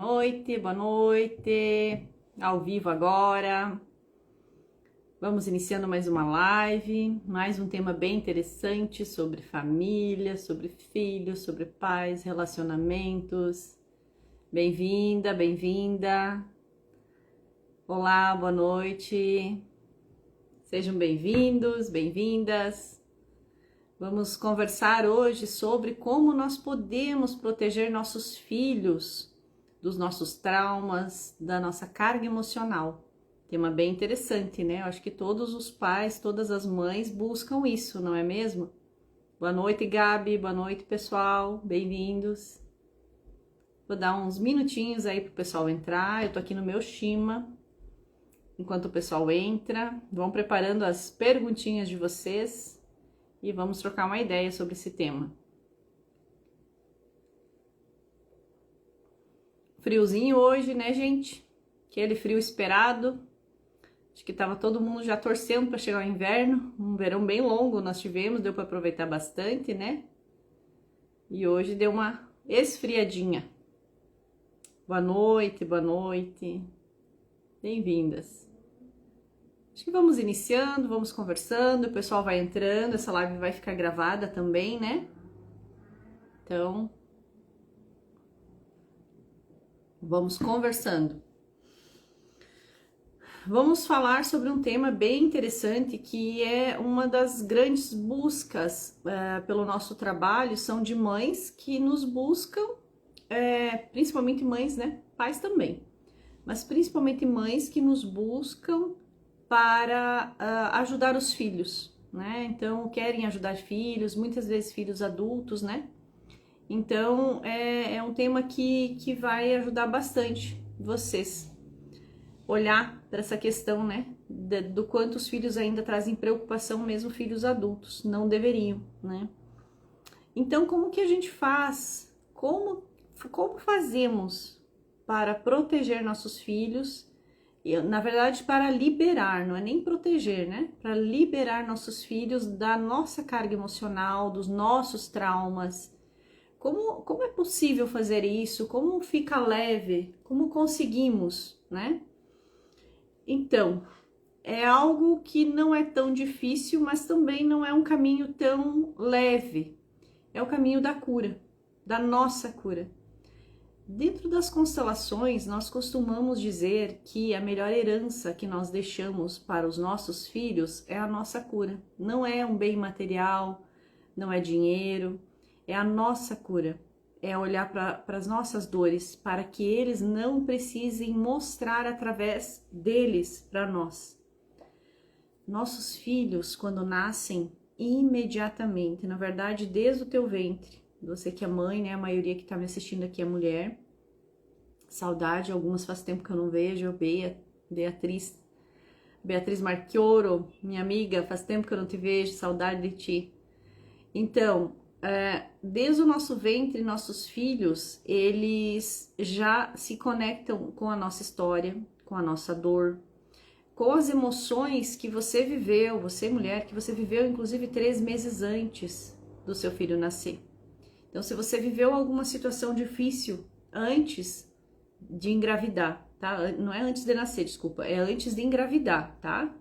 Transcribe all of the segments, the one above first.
Boa noite, ao vivo agora. Vamos iniciando mais uma live, mais um tema bem interessante sobre família, sobre filhos, sobre pais, relacionamentos. Bem-vinda, bem-vinda. Olá, boa noite. Sejam bem-vindos, bem-vindas. Vamos conversar hoje sobre como nós podemos proteger nossos filhos dos nossos traumas, da nossa carga emocional. Tema bem interessante, né? Eu acho que todos os pais, todas as mães buscam isso, não é mesmo? Boa noite, Gabi. Boa noite, pessoal. Bem-vindos. Vou dar uns minutinhos aí pro pessoal entrar. Eu tô aqui no meu Shima. Enquanto o pessoal entra, vão preparando as perguntinhas de vocês e vamos trocar uma ideia sobre esse tema. Friozinho hoje, né, gente? Aquele frio esperado. Acho que tava todo mundo já torcendo para chegar o inverno. Um verão bem longo nós tivemos, deu para aproveitar bastante, né? E hoje deu uma esfriadinha. Boa noite, boa noite. Bem-vindas. Acho que vamos iniciando, vamos conversando, o pessoal vai entrando, essa live vai ficar gravada também, né? Então, vamos conversando. Vamos falar sobre um tema bem interessante que é uma das grandes buscas pelo nosso trabalho, são de mães que nos buscam, principalmente mães, né? Pais também, mas principalmente mães que nos buscam para ajudar os filhos, né? Então, querem ajudar filhos, muitas vezes filhos adultos, né? Então, é um tema que vai ajudar bastante vocês olhar para essa questão, né, do quanto os filhos ainda trazem preocupação, mesmo filhos adultos, não deveriam, né? Então, como que a gente faz? Como fazemos para proteger nossos filhos? E, na verdade, para liberar, não é nem proteger, né? Para liberar nossos filhos da nossa carga emocional, dos nossos traumas. Como é possível fazer isso? Como fica leve? Como conseguimos, né? Então, é algo que não é tão difícil, mas também não é um caminho tão leve. É o caminho da cura, da nossa cura. Dentro das constelações, nós costumamos dizer que a melhor herança que nós deixamos para os nossos filhos é a nossa cura. Não é um bem material, não é dinheiro, é a nossa cura. É olhar para as nossas dores, para que eles não precisem mostrar através deles para nós. Nossos filhos, quando nascem, imediatamente, na verdade, desde o teu ventre, você que é mãe, né? A maioria que está me assistindo aqui é mulher. Saudade, algumas faz tempo que eu não vejo. Beatriz Marchioro, minha amiga, faz tempo que eu não te vejo, saudade de ti. Então, desde o nosso ventre, nossos filhos, eles já se conectam com a nossa história, com a nossa dor, com as emoções que você viveu, você mulher, que você viveu inclusive 3 meses antes do seu filho nascer. Então, se você viveu alguma situação difícil antes de engravidar, tá? Não é antes de nascer, desculpa, é antes de engravidar, tá?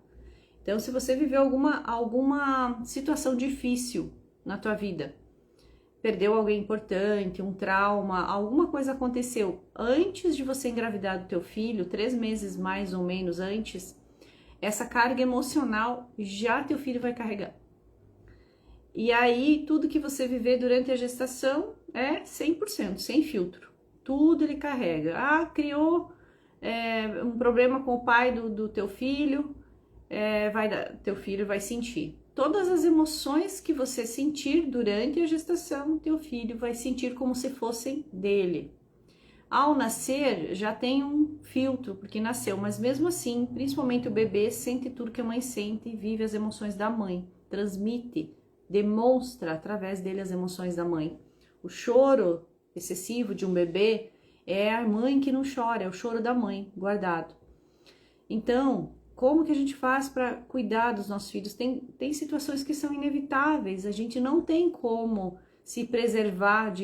Então, se você viveu alguma situação difícil na tua vida, perdeu alguém importante, um trauma, alguma coisa aconteceu antes de você engravidar do teu filho, 3 meses mais ou menos antes, essa carga emocional já teu filho vai carregar. E aí, tudo que você viver durante a gestação é 100%, sem filtro. Tudo ele carrega. Criou um problema com o pai do teu filho, teu filho vai sentir. Todas as emoções que você sentir durante a gestação, teu filho vai sentir como se fossem dele. Ao nascer, já tem um filtro, porque nasceu, mas mesmo assim, principalmente o bebê sente tudo que a mãe sente, vive as emoções da mãe, transmite, demonstra através dele as emoções da mãe. O choro excessivo de um bebê é a mãe que não chora, é o choro da mãe guardado. Então, como que a gente faz para cuidar dos nossos filhos? Tem situações que são inevitáveis, a gente não tem como se preservar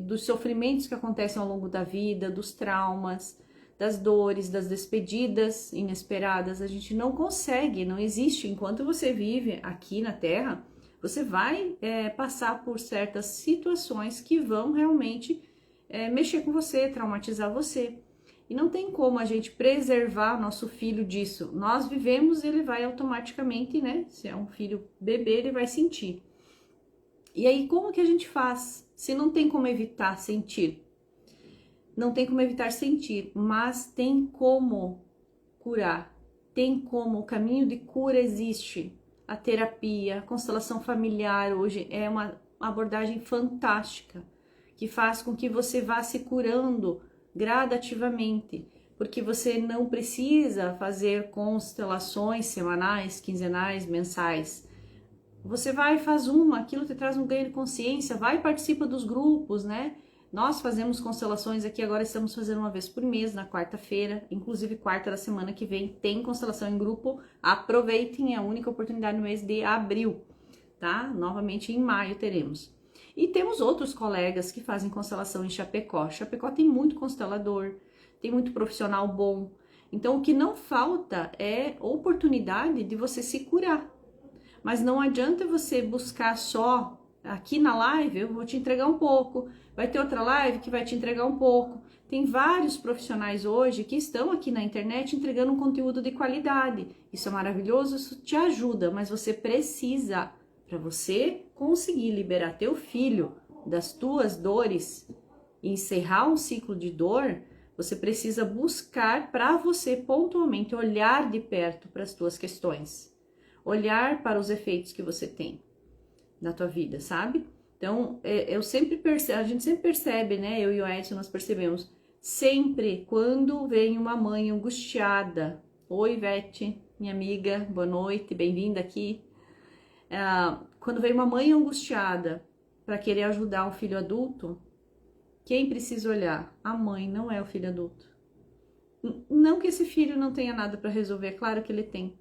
dos sofrimentos que acontecem ao longo da vida, dos traumas, das dores, das despedidas inesperadas. A gente não consegue, não existe. Enquanto você vive aqui na Terra, você vai passar por certas situações que vão realmente mexer com você, traumatizar você. E não tem como a gente preservar nosso filho disso. Nós vivemos, ele vai automaticamente, né? Se é um filho bebê, ele vai sentir. E aí, como que a gente faz? Se não tem como evitar sentir. Não tem como evitar sentir, mas tem como curar. Tem como, o caminho de cura existe. A terapia, a constelação familiar hoje é uma abordagem fantástica, que faz com que você vá se curando gradativamente, porque você não precisa fazer constelações semanais, quinzenais, mensais. Você vai e faz uma, aquilo te traz um ganho de consciência, vai e participa dos grupos, né? Nós fazemos constelações aqui, agora estamos fazendo uma vez por mês, na quarta-feira, inclusive quarta da semana que vem tem constelação em grupo. Aproveitem, é a única oportunidade no mês de abril, tá? Novamente em maio teremos. E temos outros colegas que fazem constelação em Chapecó. Chapecó tem muito constelador, tem muito profissional bom. Então o que não falta é oportunidade de você se curar. Mas não adianta você buscar só aqui na live, eu vou te entregar um pouco, vai ter outra live que vai te entregar um pouco. Tem vários profissionais hoje que estão aqui na internet entregando um conteúdo de qualidade. Isso é maravilhoso, isso te ajuda, mas você precisa, para você conseguir liberar teu filho das tuas dores e encerrar um ciclo de dor, você precisa buscar para você pontualmente olhar de perto para as tuas questões. Olhar para os efeitos que você tem na tua vida, sabe? Então, eu sempre percebo, a gente sempre percebe, né? Eu e o Edson, nós percebemos, sempre quando vem uma mãe angustiada. Oi, Ivete, minha amiga, boa noite, bem-vinda aqui. Quando vem uma mãe angustiada para querer ajudar um filho adulto, quem precisa olhar? A mãe, não é o filho adulto. Não que esse filho não tenha nada para resolver, claro que ele tem.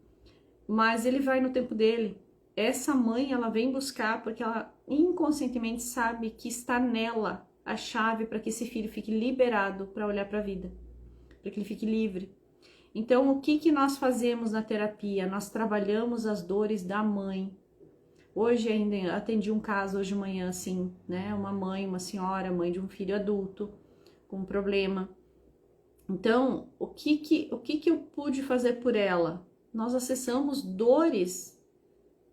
Mas ele vai no tempo dele. Essa mãe, ela vem buscar porque ela inconscientemente sabe que está nela a chave para que esse filho fique liberado para olhar para a vida, para que ele fique livre. Então, o que nós fazemos na terapia? Nós trabalhamos as dores da mãe. Hoje ainda atendi um caso hoje de manhã assim, né? Uma mãe, uma senhora, mãe de um filho adulto com um problema. Então, o que eu pude fazer por ela? Nós acessamos dores,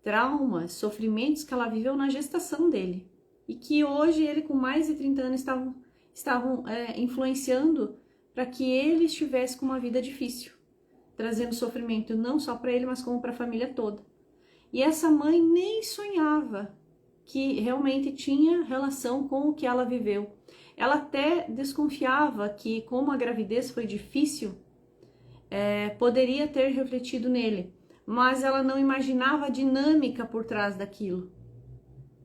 traumas, sofrimentos que ela viveu na gestação dele. E que hoje ele, com mais de 30 anos, estavam influenciando para que ele estivesse com uma vida difícil. Trazendo sofrimento não só para ele, mas como para a família toda. E essa mãe nem sonhava que realmente tinha relação com o que ela viveu. Ela até desconfiava que, como a gravidez foi difícil, poderia ter refletido nele, mas ela não imaginava a dinâmica por trás daquilo.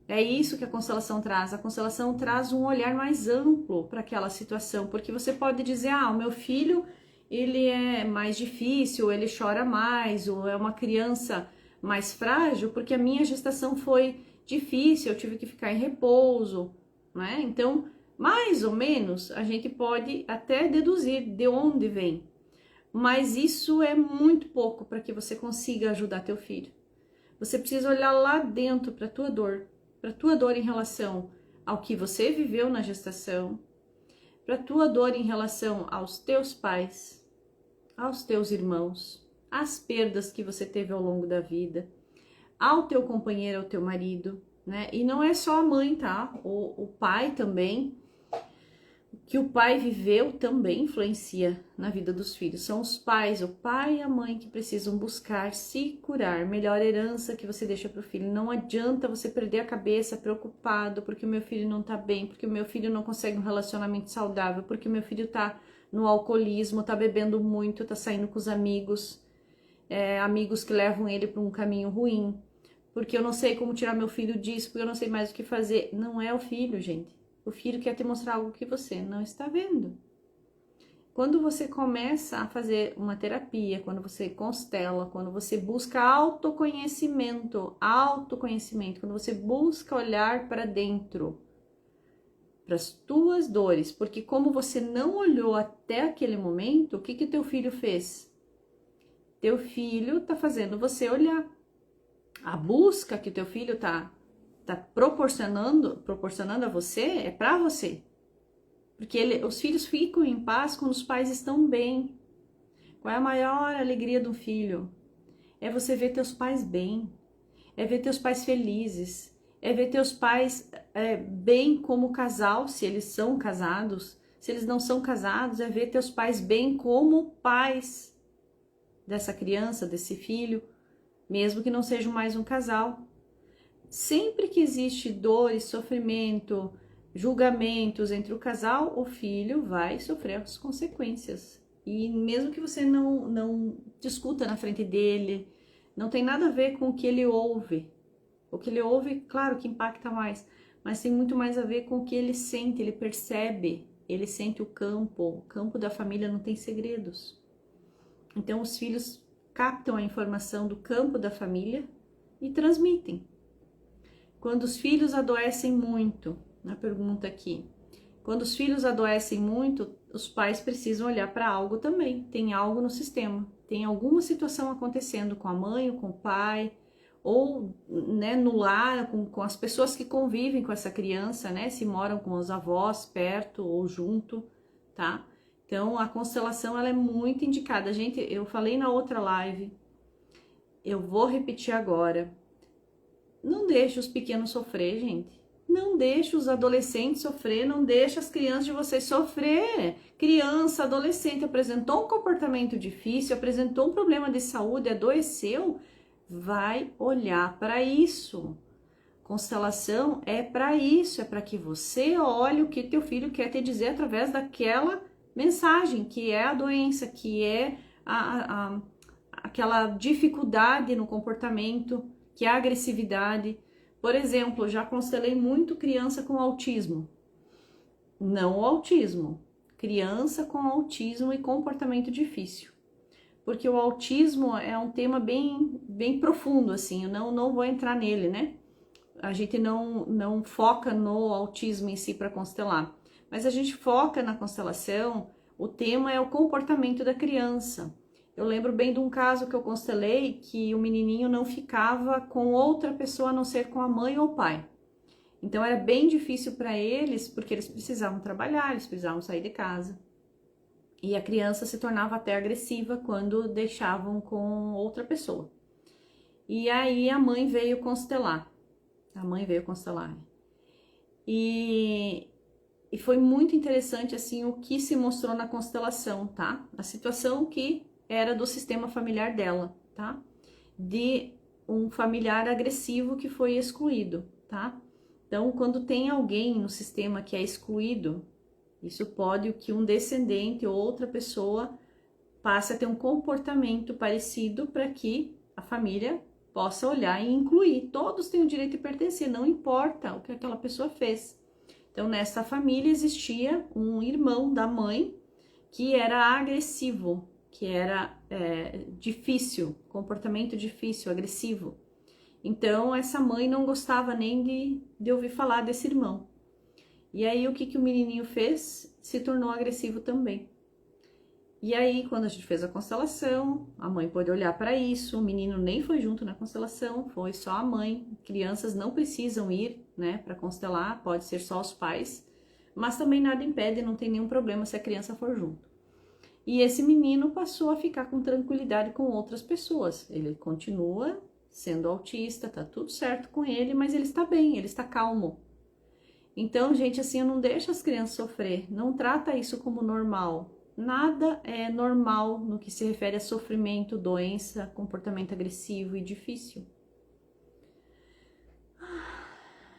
É isso que a constelação traz. A constelação traz um olhar mais amplo para aquela situação, porque você pode dizer, o meu filho, ele é mais difícil, ele chora mais, ou é uma criança mais frágil, porque a minha gestação foi difícil, eu tive que ficar em repouso, né? Então, mais ou menos, a gente pode até deduzir de onde vem. Mas isso é muito pouco para que você consiga ajudar teu filho. Você precisa olhar lá dentro para tua dor em relação ao que você viveu na gestação, para tua dor em relação aos teus pais, aos teus irmãos, às perdas que você teve ao longo da vida, ao teu companheiro, ao teu marido, né? E não é só a mãe, tá? O pai também. Que o pai viveu também influencia na vida dos filhos. São os pais, o pai e a mãe, que precisam buscar se curar. Melhor herança que você deixa para o filho. Não adianta você perder a cabeça preocupado porque o meu filho não tá bem, porque o meu filho não consegue um relacionamento saudável, porque o meu filho tá no alcoolismo, tá bebendo muito, tá saindo com os amigos, amigos que levam ele para um caminho ruim, porque eu não sei como tirar meu filho disso, porque eu não sei mais o que fazer. Não é o filho, gente. O filho quer te mostrar algo que você não está vendo. Quando você começa a fazer uma terapia, quando você constela, quando você busca autoconhecimento, quando você busca olhar para dentro, para as tuas dores, porque como você não olhou até aquele momento, o que que teu filho fez? Teu filho tá fazendo você olhar. A busca que teu filho tá proporcionando a você é para você. Porque os filhos ficam em paz quando os pais estão bem. Qual é a maior alegria do filho? É você ver teus pais bem, é ver teus pais felizes, é ver teus pais bem como casal, se eles são casados. Se eles não são casados, é ver teus pais bem como pais dessa criança, desse filho, mesmo que não sejam mais um casal. Sempre que existe dor e sofrimento, julgamentos entre o casal, o filho vai sofrer as consequências. E mesmo que você não discuta na frente dele, não tem nada a ver com o que ele ouve. O que ele ouve, claro que impacta mais, mas tem muito mais a ver com o que ele sente, ele percebe, ele sente o campo da família não tem segredos. Então os filhos captam a informação do campo da família e transmitem. Quando os filhos adoecem muito, na pergunta aqui, quando os filhos adoecem muito, os pais precisam olhar para algo também. Tem algo no sistema, tem alguma situação acontecendo com a mãe ou com o pai, ou né, no lar, com as pessoas que convivem com essa criança, né? Se moram com os avós perto ou junto, tá? Então a constelação ela é muito indicada. Gente, eu falei na outra live, eu vou repetir agora. Não deixe os pequenos sofrer, gente. Não deixe os adolescentes sofrer, não deixe as crianças de vocês sofrer. Criança, adolescente apresentou um comportamento difícil, apresentou um problema de saúde, adoeceu, vai olhar para isso. Constelação é para isso, é para que você olhe o que teu filho quer te dizer através daquela mensagem, que é a doença, que é aquela dificuldade no comportamento, que é a agressividade. Por exemplo, já constelei muito criança com autismo. Não o autismo, criança com autismo e comportamento difícil. Porque o autismo é um tema bem profundo, assim, eu não vou entrar nele, né? A gente não foca no autismo em si para constelar, mas a gente foca na constelação, o tema é o comportamento da criança. Eu lembro bem de um caso que eu constelei que o menininho não ficava com outra pessoa a não ser com a mãe ou o pai. Então era bem difícil para eles, porque eles precisavam trabalhar, eles precisavam sair de casa. E a criança se tornava até agressiva quando deixavam com outra pessoa. E aí a mãe veio constelar. E foi muito interessante assim o que se mostrou na constelação, tá? A situação que era do sistema familiar dela, tá? De um familiar agressivo que foi excluído, tá? Então, quando tem alguém no sistema que é excluído, isso pode que um descendente ou outra pessoa passe a ter um comportamento parecido para que a família possa olhar e incluir. Todos têm o direito de pertencer, não importa o que aquela pessoa fez. Então, nessa família existia um irmão da mãe que era agressivo, que era difícil, comportamento difícil, agressivo. Então, essa mãe não gostava nem de ouvir falar desse irmão. E aí, o que o menininho fez? Se tornou agressivo também. E aí, quando a gente fez a constelação, a mãe pôde olhar para isso, o menino nem foi junto na constelação, foi só a mãe. Crianças não precisam ir, né, para constelar, pode ser só os pais, mas também nada impede, não tem nenhum problema se a criança for junto. E esse menino passou a ficar com tranquilidade com outras pessoas. Ele continua sendo autista, tá tudo certo com ele, mas ele está bem, ele está calmo. Então, gente, assim, eu não deixo as crianças sofrer, não trata isso como normal. Nada é normal no que se refere a sofrimento, doença, comportamento agressivo e difícil.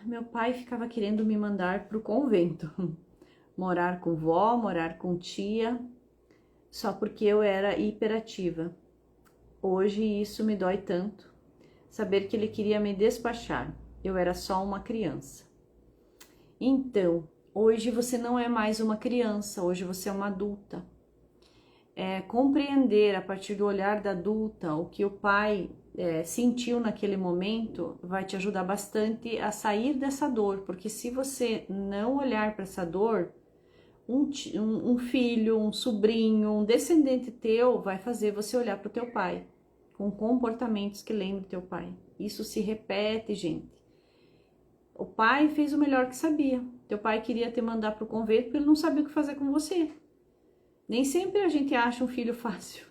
Meu pai ficava querendo me mandar para o convento, morar com vó, morar com tia, só porque eu era hiperativa. Hoje isso me dói tanto, saber que ele queria me despachar. Eu era só uma criança. Então, hoje você não é mais uma criança, hoje você é uma adulta. compreender a partir do olhar da adulta o que o pai sentiu naquele momento, vai te ajudar bastante a sair dessa dor, porque se você não olhar para essa dor, um filho, um sobrinho, um descendente teu vai fazer você olhar para o teu pai com comportamentos que lembram teu pai. Isso se repete, gente. O pai fez o melhor que sabia. Teu pai queria te mandar para o convento porque ele não sabia o que fazer com você. Nem sempre a gente acha um filho fácil.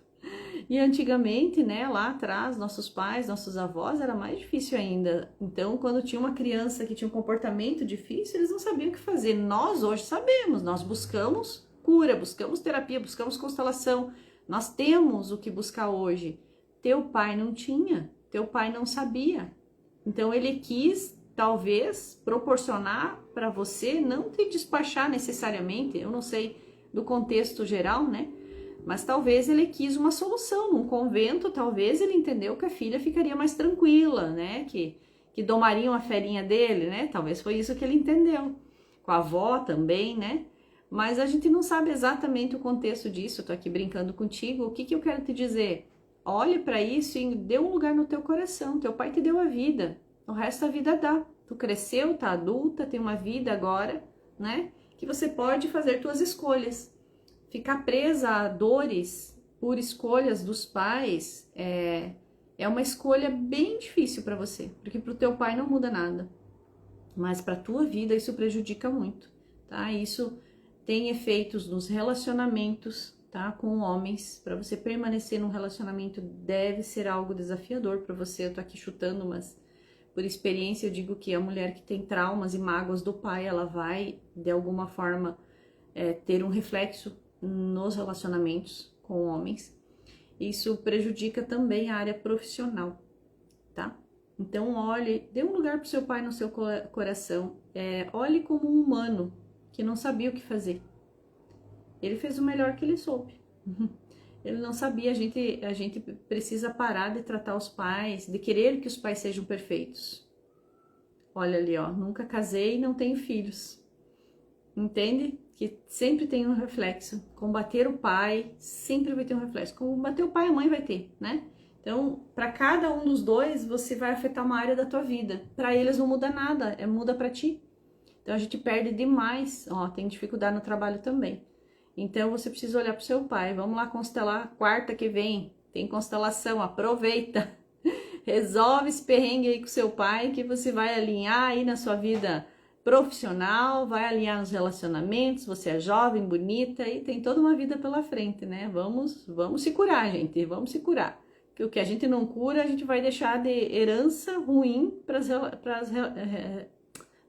E antigamente, né, lá atrás, nossos pais, nossos avós, era mais difícil ainda. Então, quando tinha uma criança que tinha um comportamento difícil, eles não sabiam o que fazer. Nós hoje sabemos, nós buscamos cura, buscamos terapia, buscamos constelação. Nós temos o que buscar hoje. Teu pai não tinha, teu pai não sabia. Então, ele quis, talvez, proporcionar para você não te despachar necessariamente, eu não sei do contexto geral, né? Mas talvez ele quis uma solução. Num convento, talvez ele entendeu que a filha ficaria mais tranquila, né? Que domariam a ferinha dele, né? Talvez foi isso que ele entendeu. Com a avó também, né? Mas a gente não sabe exatamente o contexto disso. Eu tô aqui brincando contigo. O que eu quero te dizer? Olhe para isso e dê um lugar no teu coração. Teu pai te deu a vida. O resto da vida dá. Tu cresceu, tá adulta, tem uma vida agora, né? Que você pode fazer tuas escolhas. Ficar presa a dores por escolhas dos pais é uma escolha bem difícil para você, porque para o teu pai não muda nada, mas para a tua vida isso prejudica muito, tá? Isso tem efeitos nos relacionamentos, tá? Com homens. Para você permanecer num relacionamento deve ser algo desafiador para você. Eu tô aqui chutando, mas por experiência eu digo que a mulher que tem traumas e mágoas do pai, ela vai de alguma forma ter um reflexo nos relacionamentos com homens. Isso prejudica também a área profissional, tá? Então olhe, dê um lugar para o seu pai no seu coração, olhe como um humano que não sabia o que fazer. Ele fez o melhor que ele soube. Ele não sabia, a gente precisa parar de tratar os pais, de querer que os pais sejam perfeitos. Olha ali, ó, nunca casei e não tenho filhos. Entende? Que sempre tem um reflexo. Combater o pai sempre vai ter um reflexo. Combater o pai, a mãe vai ter, né? Então, para cada um dos dois, você vai afetar uma área da tua vida. Para eles não muda nada, muda para ti. Então, a gente perde demais. Ó, tem dificuldade no trabalho também. Então, você precisa olhar para o seu pai. Vamos lá constelar quarta que vem. Tem constelação, aproveita. Resolve esse perrengue aí com seu pai que você vai alinhar aí na sua vida profissional, vai alinhar nos relacionamentos. Você é jovem, bonita e tem toda uma vida pela frente, né? Vamos se curar, gente, vamos se curar. Porque o que a gente não cura, a gente vai deixar de herança ruim para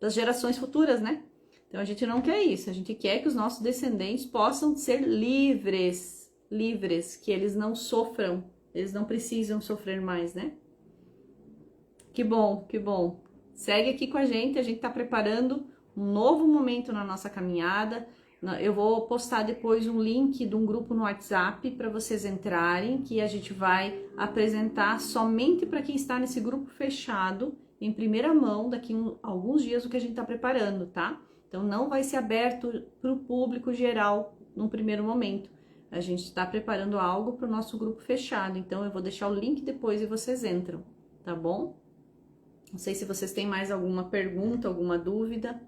as gerações futuras, né? Então a gente não quer isso, a gente quer que os nossos descendentes possam ser livres, que eles não sofram, eles não precisam sofrer mais, né? Que bom, que bom. Segue aqui com a gente tá preparando um novo momento na nossa caminhada. Eu vou postar depois um link de um grupo no WhatsApp para vocês entrarem, que a gente vai apresentar somente para quem está nesse grupo fechado, em primeira mão, daqui a alguns dias, o que a gente está preparando, tá? Então não vai ser aberto para o público geral num primeiro momento. A gente está preparando algo para o nosso grupo fechado, então eu vou deixar o link depois e vocês entram, tá bom? Não sei se vocês têm mais alguma pergunta, alguma dúvida.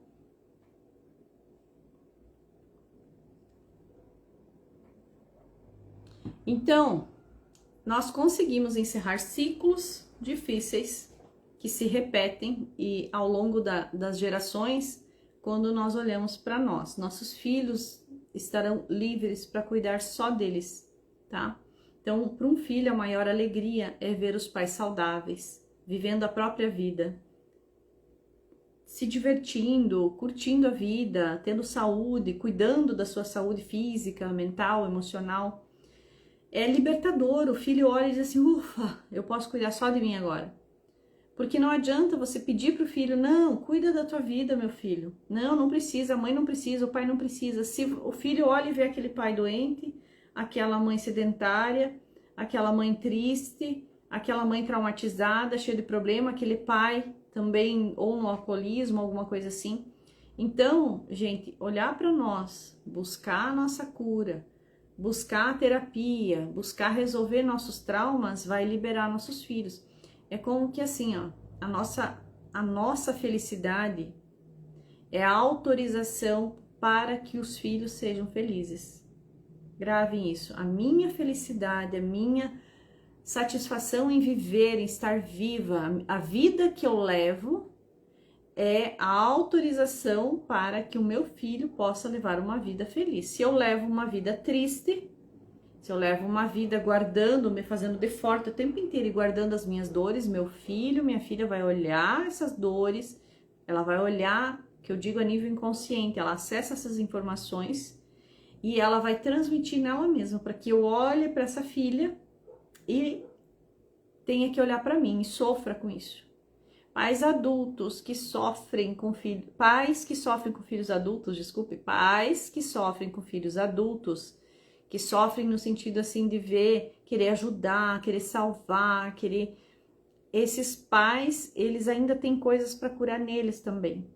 Então, nós conseguimos encerrar ciclos difíceis que se repetem e ao longo das gerações, quando nós olhamos para nós. Nossos filhos estarão livres para cuidar só deles, tá? Então, para um filho, a maior alegria é ver os pais saudáveis, vivendo a própria vida, se divertindo, curtindo a vida, tendo saúde, cuidando da sua saúde física, mental, emocional. É libertador. O filho olha e diz assim: ufa, eu posso cuidar só de mim agora. Porque não adianta você pedir para o filho: não, cuida da tua vida, meu filho. Não, não precisa, a mãe não precisa, o pai não precisa. Se o filho olha e vê aquele pai doente, aquela mãe sedentária, aquela mãe triste, aquela mãe traumatizada, cheia de problema, aquele pai também ou no alcoolismo, alguma coisa assim. Então, gente, olhar para nós, buscar a nossa cura, buscar a terapia, buscar resolver nossos traumas, vai liberar nossos filhos. É como que assim, ó, a nossa felicidade é a autorização para que os filhos sejam felizes. Gravem isso. A minha felicidade, a minha satisfação em viver, em estar viva, a vida que eu levo é a autorização para que o meu filho possa levar uma vida feliz. Se eu levo uma vida triste, se eu levo uma vida guardando, me fazendo de forte o tempo inteiro e guardando as minhas dores, meu filho, minha filha vai olhar essas dores, ela vai olhar, que eu digo a nível inconsciente, ela acessa essas informações e ela vai transmitir nela mesma, para que eu olhe para essa filha e tenha que olhar para mim e sofra com isso. Pais adultos que sofrem com filhos, pais que sofrem com filhos adultos, desculpe, pais que sofrem com filhos adultos, que sofrem no sentido assim de ver, querer ajudar, querer salvar, querer... Esses pais, eles ainda têm coisas para curar neles também.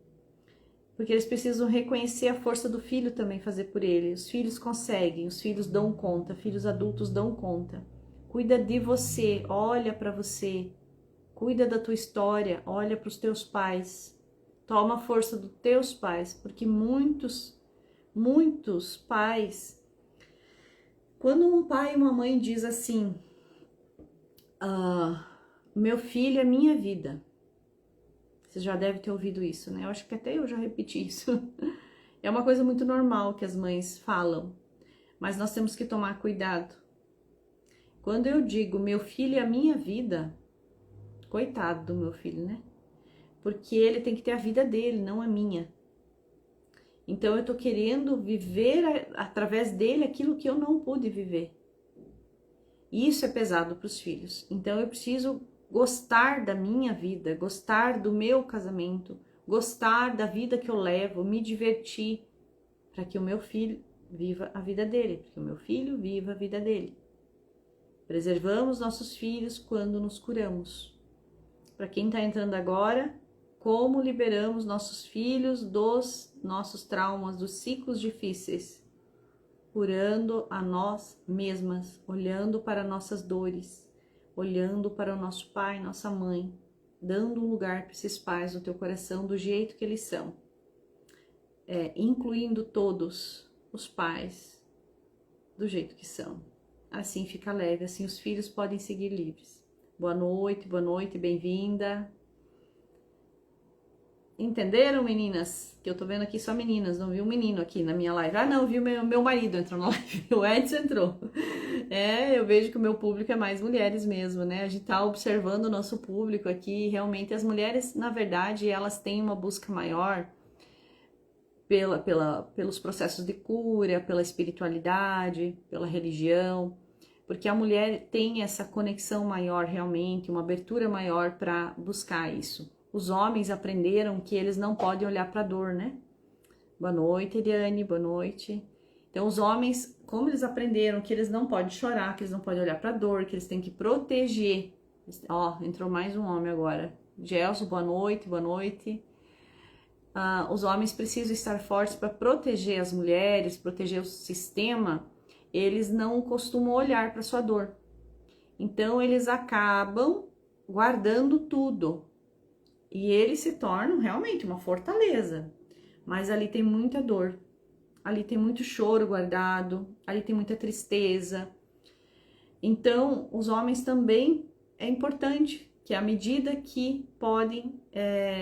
Porque eles precisam reconhecer a força do filho também fazer por ele. Os filhos conseguem, os filhos dão conta, filhos adultos dão conta. Cuida de você, olha para você. Cuida da tua história, olha para os teus pais, toma a força dos teus pais, porque muitos pais, quando um pai e uma mãe diz assim, meu filho é minha vida, você já deve ter ouvido isso, né? Eu acho que até eu já repeti isso. É uma coisa muito normal que as mães falam, mas nós temos que tomar cuidado. Quando eu digo meu filho é a minha vida, coitado do meu filho, né? Porque ele tem que ter a vida dele, não a minha. Então eu tô querendo viver através dele aquilo que eu não pude viver. E isso é pesado para os filhos. Então eu preciso gostar da minha vida, gostar do meu casamento, gostar da vida que eu levo, me divertir, para que o meu filho viva a vida dele, para que o meu filho viva a vida dele. Preservamos nossos filhos quando nos curamos. Para quem está entrando agora, como liberamos nossos filhos dos nossos traumas, dos ciclos difíceis, curando a nós mesmas, olhando para nossas dores, olhando para o nosso pai, nossa mãe, dando um lugar para esses pais no teu coração do jeito que eles são, incluindo todos os pais do jeito que são. Assim fica leve, assim os filhos podem seguir livres. Boa noite, bem-vinda. Entenderam, meninas? Que eu tô vendo aqui só meninas, não vi um menino aqui na minha live. Ah, não, vi o meu marido entrou na live, o Edson entrou. Eu vejo que o meu público é mais mulheres mesmo, né? A gente tá observando o nosso público aqui, realmente as mulheres, na verdade, elas têm uma busca maior pelos processos de cura, pela espiritualidade, pela religião, porque a mulher tem essa conexão maior realmente, uma abertura maior para buscar isso. Os homens aprenderam que eles não podem olhar para a dor, né? Boa noite, Eliane, boa noite. Então, os homens, como eles aprenderam que eles não podem chorar, que eles não podem olhar para a dor, que eles têm que proteger. Ó, entrou mais um homem agora. Gelson, boa noite, boa noite. Os homens precisam estar fortes para proteger as mulheres, proteger o sistema. Eles não costumam olhar para sua dor. Então, eles acabam guardando tudo. E eles se tornam realmente uma fortaleza. Mas ali tem muita dor. Ali tem muito choro guardado. Ali tem muita tristeza. Então, os homens também é importante que à medida que podem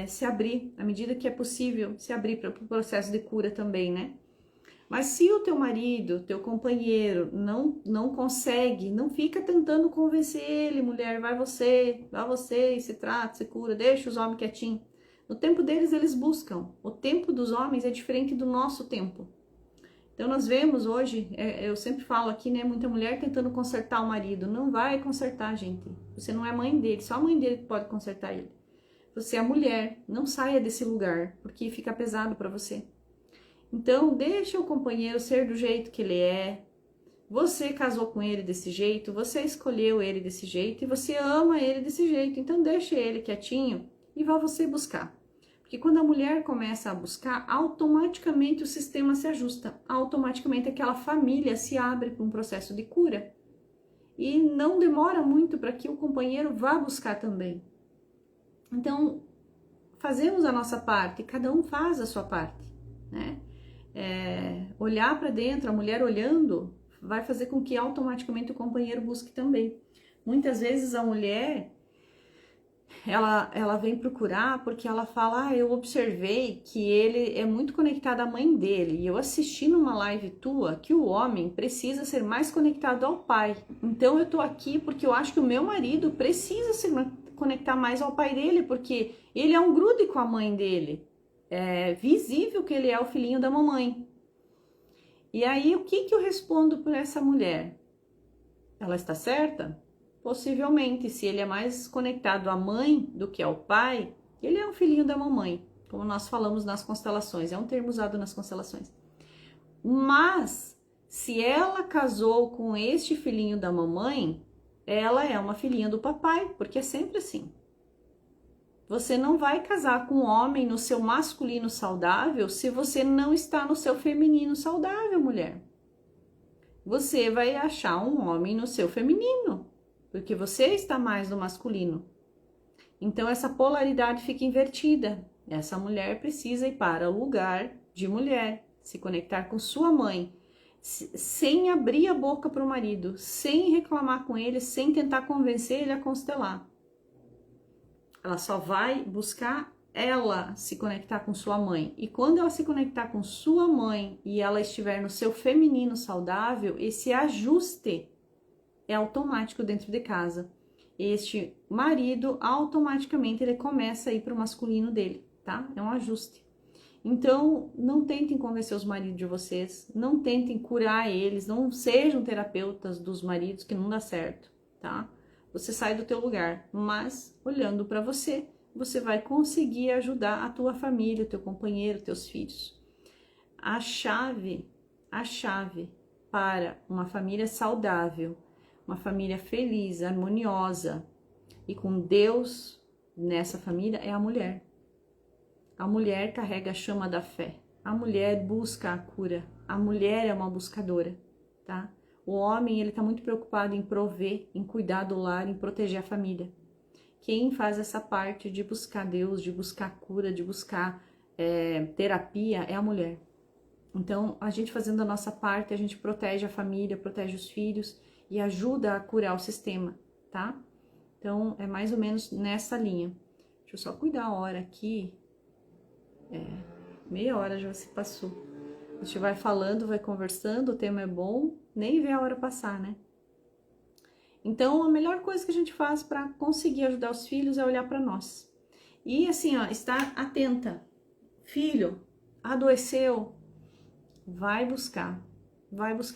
se abrir, à medida que é possível se abrir para o processo de cura também, né? Mas se o teu marido, teu companheiro não consegue, não fica tentando convencer ele, mulher, vai você e se trata, se cura, deixa os homens quietinhos. No tempo deles, eles buscam. O tempo dos homens é diferente do nosso tempo. Então, nós vemos hoje, eu sempre falo aqui, né, muita mulher tentando consertar o marido. Não vai consertar, gente. Você não é mãe dele, só a mãe dele pode consertar ele. Você é mulher, não saia desse lugar, porque fica pesado para você. Então, deixa o companheiro ser do jeito que ele é. Você casou com ele desse jeito, você escolheu ele desse jeito e você ama ele desse jeito. Então, deixa ele quietinho e vá você buscar. Porque quando a mulher começa a buscar, automaticamente o sistema se ajusta, automaticamente aquela família se abre para um processo de cura. E não demora muito para que o companheiro vá buscar também. Então, fazemos a nossa parte, cada um faz a sua parte, né? Olhar para dentro, a mulher olhando, vai fazer com que automaticamente o companheiro busque também. Muitas vezes a mulher, ela vem procurar porque ela fala, eu observei que ele é muito conectado à mãe dele, e eu assisti numa live tua que o homem precisa ser mais conectado ao pai. Então eu tô aqui porque eu acho que o meu marido precisa se conectar mais ao pai dele, porque ele é um grude com a mãe dele. É visível que ele é o filhinho da mamãe. E aí, o que eu respondo para essa mulher? Ela está certa? Possivelmente, se ele é mais conectado à mãe do que ao pai, ele é um filhinho da mamãe, como nós falamos nas constelações, é um termo usado nas constelações. Mas, se ela casou com este filhinho da mamãe, ela é uma filhinha do papai, porque é sempre assim. Você não vai casar com um homem no seu masculino saudável se você não está no seu feminino saudável, mulher. Você vai achar um homem no seu feminino, porque você está mais no masculino. Então essa polaridade fica invertida. Essa mulher precisa ir para o lugar de mulher, se conectar com sua mãe, sem abrir a boca para o marido, sem reclamar com ele, sem tentar convencer ele a constelar. Ela só vai buscar ela se conectar com sua mãe. E quando ela se conectar com sua mãe e ela estiver no seu feminino saudável, esse ajuste é automático dentro de casa. Este marido, automaticamente, ele começa a ir para o masculino dele, tá? É um ajuste. Então, não tentem convencer os maridos de vocês, não tentem curar eles, não sejam terapeutas dos maridos, que não dá certo, tá? Você sai do teu lugar, mas olhando para você, você vai conseguir ajudar a tua família, o teu companheiro, teus filhos. A chave para uma família saudável, uma família feliz, harmoniosa e com Deus nessa família é a mulher. A mulher carrega a chama da fé. A mulher busca a cura. A mulher é uma buscadora, tá? O homem, ele tá muito preocupado em prover, em cuidar do lar, em proteger a família. Quem faz essa parte de buscar Deus, de buscar cura, de buscar terapia é a mulher. Então, a gente fazendo a nossa parte, a gente protege a família, protege os filhos e ajuda a curar o sistema, tá? Então, é mais ou menos nessa linha. Deixa eu só cuidar a hora aqui. Meia hora já se passou. A gente vai falando, vai conversando, o tema é bom, nem vê a hora passar, né? Então, a melhor coisa que a gente faz para conseguir ajudar os filhos é olhar para nós. E assim, ó, estar atenta. Filho, adoeceu, vai buscar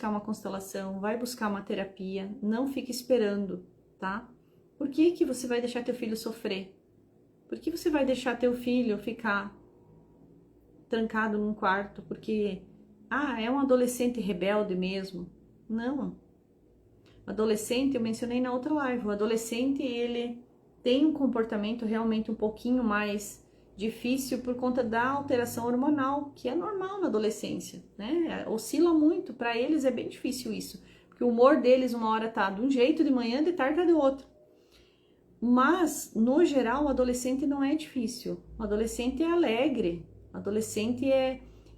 uma constelação, vai buscar uma terapia, não fique esperando, tá? Por que que você vai deixar teu filho sofrer? Por que você vai deixar teu filho ficar trancado num quarto porque, é um adolescente rebelde mesmo? Não. O adolescente, eu mencionei na outra live, o adolescente, ele tem um comportamento realmente um pouquinho mais difícil por conta da alteração hormonal, que é normal na adolescência, né? Oscila muito, para eles é bem difícil isso, porque o humor deles uma hora tá de um jeito de manhã, de tarde tá de outro. Mas, no geral, o adolescente não é difícil. O adolescente é alegre, o adolescente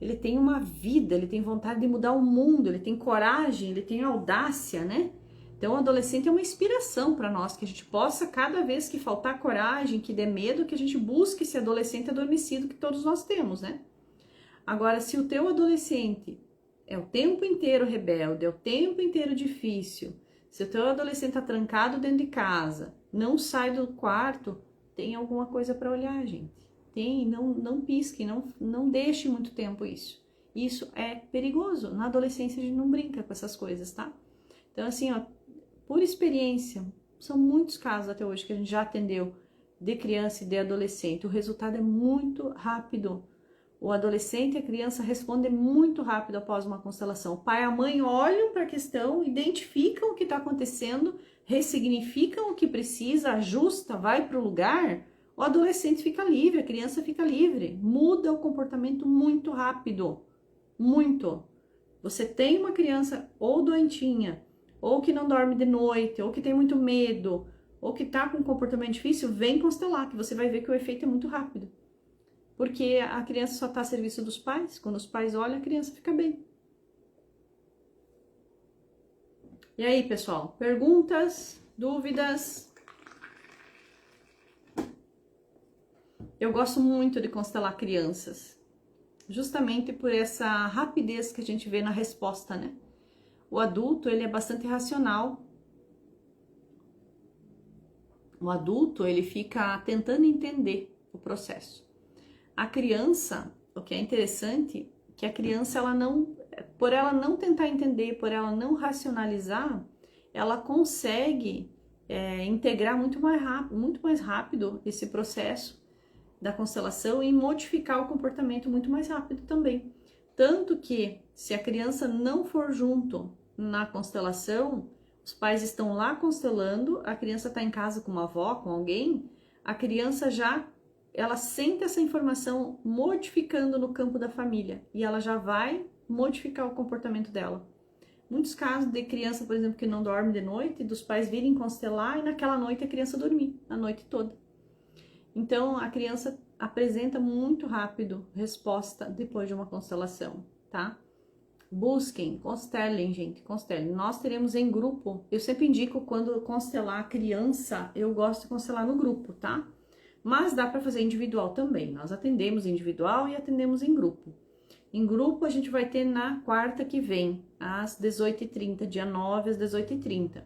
ele tem uma vida, ele tem vontade de mudar o mundo, ele tem coragem, ele tem audácia, né? Então, o adolescente é uma inspiração para nós, que a gente possa, cada vez que faltar coragem, que der medo, que a gente busque esse adolescente adormecido que todos nós temos, né? Agora, se o teu adolescente é o tempo inteiro rebelde, é o tempo inteiro difícil, se o teu adolescente tá trancado dentro de casa, não sai do quarto, tem alguma coisa para olhar, gente. Tem, não pisque, não deixe muito tempo isso. Isso é perigoso. Na adolescência a gente não brinca com essas coisas, tá? Então, assim, ó, por experiência, são muitos casos até hoje que a gente já atendeu de criança e de adolescente. O resultado é muito rápido. O adolescente e a criança respondem muito rápido após uma constelação. O pai e a mãe olham para a questão, identificam o que está acontecendo, ressignificam o que precisa, ajusta, vai para o lugar. O adolescente fica livre, a criança fica livre, muda o comportamento muito rápido, muito. Você tem uma criança ou doentinha, ou que não dorme de noite, ou que tem muito medo, ou que tá com um comportamento difícil, vem constelar, que você vai ver que o efeito é muito rápido. Porque a criança só tá a serviço dos pais, quando os pais olham, a criança fica bem. E aí, pessoal, perguntas, dúvidas? Eu gosto muito de constelar crianças, justamente por essa rapidez que a gente vê na resposta, né? O adulto, ele é bastante racional. O adulto, ele fica tentando entender o processo. A criança, o que é interessante, que a criança, por ela não tentar entender, por ela não racionalizar, ela consegue integrar muito mais rápido esse processo da constelação e modificar o comportamento muito mais rápido também. Tanto que, se a criança não for junto na constelação, os pais estão lá constelando, a criança está em casa com uma avó, com alguém, a criança ela sente essa informação modificando no campo da família e ela já vai modificar o comportamento dela. Muitos casos de criança, por exemplo, que não dorme de noite, dos pais virem constelar e naquela noite a criança dormir, a noite toda. Então, a criança apresenta muito rápido resposta depois de uma constelação, tá? Busquem, constelem, gente, constelem. Nós teremos em grupo, eu sempre indico quando constelar a criança, eu gosto de constelar no grupo, tá? Mas dá para fazer individual também. Nós atendemos individual e atendemos em grupo. Em grupo a gente vai ter na quarta que vem, às 18h30, dia 9 às 18h30.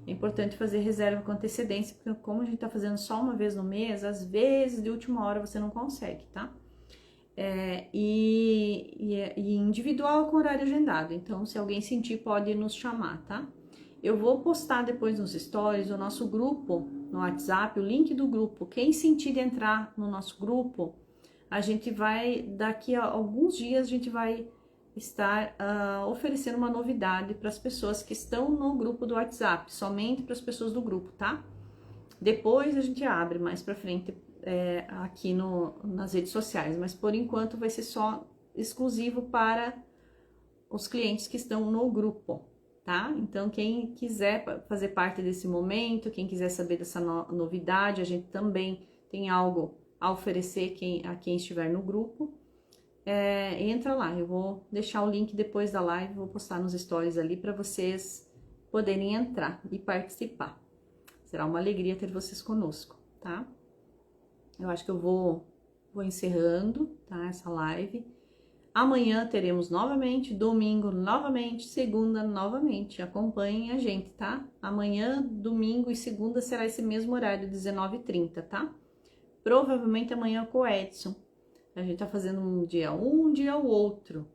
É importante fazer reserva com antecedência, porque como a gente tá fazendo só uma vez no mês, às vezes de última hora você não consegue, tá? E individual com horário agendado. Então, se alguém sentir, pode nos chamar, tá? Eu vou postar depois nos stories o nosso grupo no WhatsApp, o link do grupo. Quem sentir de entrar no nosso grupo, a gente vai, daqui a alguns dias, a gente vai estar oferecendo uma novidade para as pessoas que estão no grupo do WhatsApp, somente para as pessoas do grupo, tá? Depois a gente abre mais para frente aqui nas redes sociais, mas por enquanto vai ser só exclusivo para os clientes que estão no grupo, tá? Então, quem quiser fazer parte desse momento, quem quiser saber dessa novidade, a gente também tem algo a oferecer a quem estiver no grupo. Entra lá, eu vou deixar o link depois da live, vou postar nos stories ali para vocês poderem entrar e participar. Será uma alegria ter vocês conosco, tá? Eu acho que eu vou encerrando, tá, essa live. Amanhã teremos novamente, domingo novamente, segunda novamente. Acompanhem a gente, tá? Amanhã, domingo e segunda será esse mesmo horário, 19h30, tá? Provavelmente amanhã com o Edson. A gente tá fazendo um dia o outro.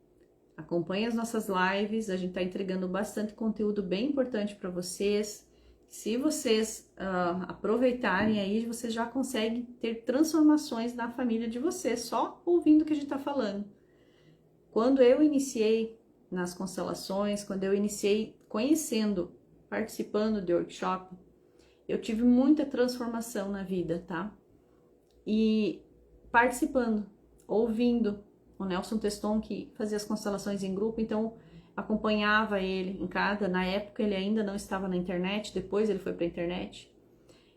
Acompanhe as nossas lives, a gente tá entregando bastante conteúdo bem importante para vocês. Se vocês aproveitarem aí, vocês já conseguem ter transformações na família de vocês, só ouvindo o que a gente tá falando. Quando eu iniciei nas constelações, quando eu iniciei conhecendo, participando de workshop, eu tive muita transformação na vida, tá? E participando, ouvindo o Nelson Teston, que fazia as constelações em grupo, então acompanhava ele em cada, na época ele ainda não estava na internet, depois ele foi para a internet.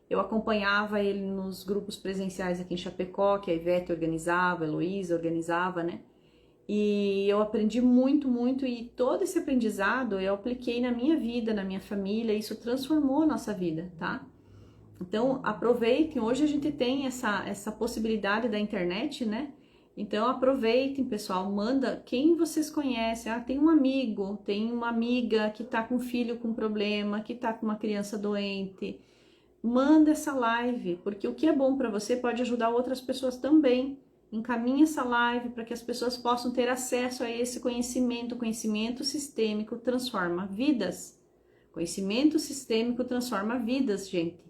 Eu acompanhava ele nos grupos presenciais aqui em Chapecó, que a Ivete organizava, a Heloísa organizava, né? E eu aprendi muito, muito, e todo esse aprendizado eu apliquei na minha vida, na minha família, e isso transformou a nossa vida, tá? Então, aproveitem, hoje a gente tem essa possibilidade da internet, né? Então, aproveitem, pessoal, manda quem vocês conhecem. Tem um amigo, tem uma amiga que tá com um filho com problema, que tá com uma criança doente. Manda essa live, porque o que é bom para você pode ajudar outras pessoas também. Encaminhe essa live para que as pessoas possam ter acesso a esse conhecimento. Conhecimento sistêmico transforma vidas. Conhecimento sistêmico transforma vidas, gente.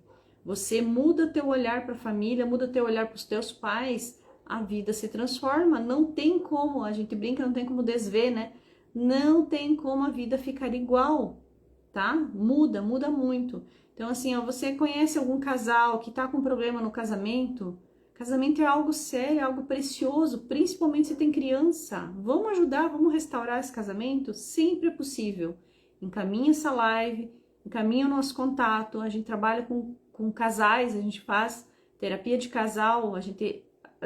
Você muda teu olhar para a família, muda teu olhar para os teus pais, a vida se transforma. Não tem como, a gente brinca, não tem como desver, né? Não tem como a vida ficar igual. tá? Muda muito. Então, assim, ó, você conhece algum casal que tá com problema no casamento? Casamento é algo sério, é algo precioso, principalmente se tem criança. Vamos ajudar, vamos restaurar esse casamento? Sempre é possível. Encaminha essa live, encaminha o nosso contato. A gente trabalha com casais, a gente faz terapia de casal.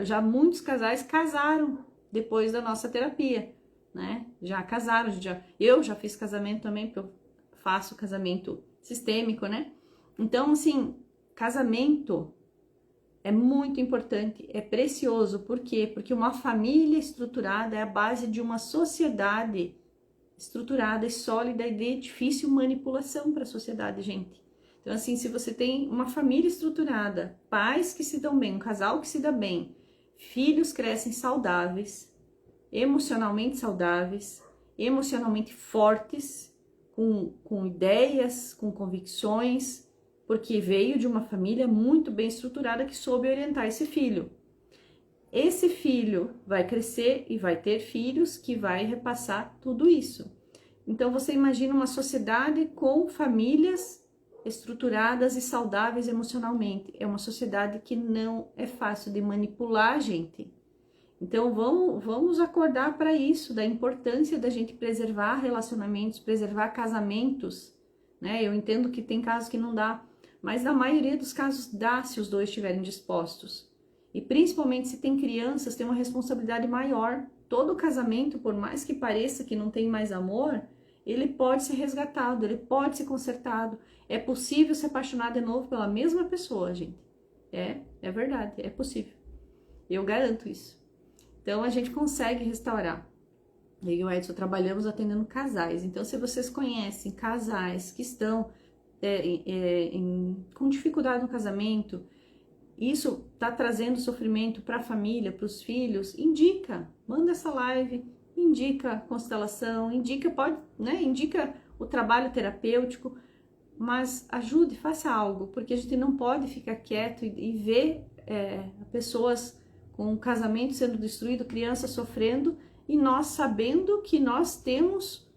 Já muitos casais casaram depois da nossa terapia, né? Já casaram, eu já fiz casamento também, porque eu faço casamento sistêmico, né? Então, assim, casamento é muito importante, é precioso. Por quê? Porque uma família estruturada é a base de uma sociedade estruturada e sólida e de difícil manipulação para a sociedade, gente. Então, assim, se você tem uma família estruturada, pais que se dão bem, um casal que se dá bem, filhos crescem saudáveis, emocionalmente fortes, com ideias, com convicções, porque veio de uma família muito bem estruturada que soube orientar esse filho. Esse filho vai crescer e vai ter filhos que vai repassar tudo isso. Então você imagina uma sociedade com famílias estruturadas e saudáveis emocionalmente. É uma sociedade que não é fácil de manipular, gente. Então vamos acordar para isso, da importância da gente preservar relacionamentos, preservar casamentos, né? Eu entendo que tem casos que não dá, mas na maioria dos casos dá se os dois estiverem dispostos. E principalmente se tem crianças, tem uma responsabilidade maior. Todo casamento, por mais que pareça que não tem mais amor, ele pode ser resgatado, ele pode ser consertado. É possível se apaixonar de novo pela mesma pessoa, gente. É verdade, é possível. Eu garanto isso. Então a gente consegue restaurar. Eu e o Edson trabalhamos atendendo casais. Então, se vocês conhecem casais que estão com dificuldade no casamento, isso está trazendo sofrimento para a família, para os filhos, manda essa live, indica a constelação, indica o trabalho terapêutico, mas ajude, faça algo, porque a gente não pode ficar quieto e ver pessoas com o casamento sendo destruído, crianças sofrendo, e nós sabendo que nós temos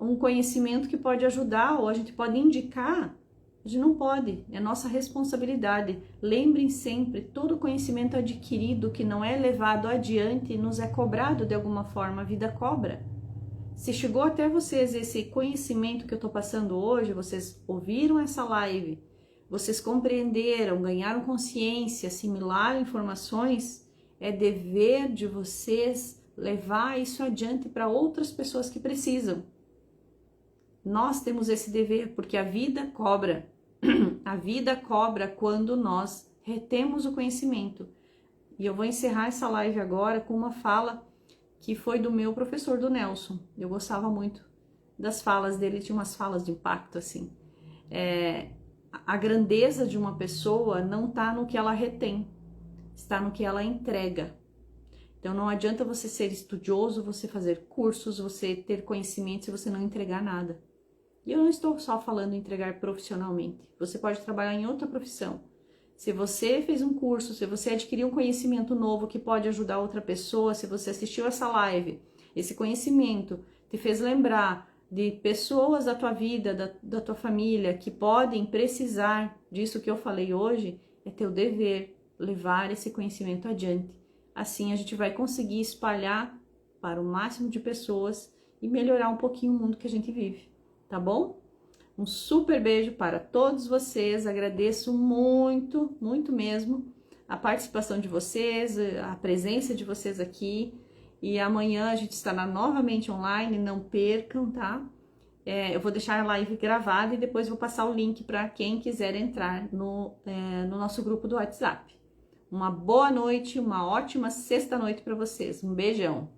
um conhecimento que pode ajudar, ou a gente pode indicar. A gente não pode, é nossa responsabilidade. Lembrem sempre, todo conhecimento adquirido que não é levado adiante nos é cobrado de alguma forma, a vida cobra. Se chegou até vocês esse conhecimento que eu estou passando hoje, vocês ouviram essa live, vocês compreenderam, ganharam consciência, assimilaram informações, é dever de vocês levar isso adiante para outras pessoas que precisam. Nós temos esse dever, porque a vida cobra. A vida cobra quando nós retemos o conhecimento. E eu vou encerrar essa live agora com uma fala que foi do meu professor, do Nelson. Eu gostava muito das falas dele, tinha umas falas de impacto, assim. A grandeza de uma pessoa não está no que ela retém, está no que ela entrega. Então não adianta você ser estudioso, você fazer cursos, você ter conhecimento se você não entregar nada. E eu não estou só falando em entregar profissionalmente. Você pode trabalhar em outra profissão. Se você fez um curso, se você adquiriu um conhecimento novo que pode ajudar outra pessoa, se você assistiu essa live, esse conhecimento te fez lembrar de pessoas da tua vida, da tua família, que podem precisar disso que eu falei hoje, é teu dever levar esse conhecimento adiante. Assim a gente vai conseguir espalhar para o máximo de pessoas e melhorar um pouquinho o mundo que a gente vive, tá bom? Um super beijo para todos vocês, agradeço muito, muito mesmo a participação de vocês, a presença de vocês aqui, e amanhã a gente estará novamente online, não percam, tá? Eu vou deixar a live gravada e depois vou passar o link para quem quiser entrar no nosso grupo do WhatsApp. Uma boa noite, uma ótima sexta-noite para vocês. Um beijão!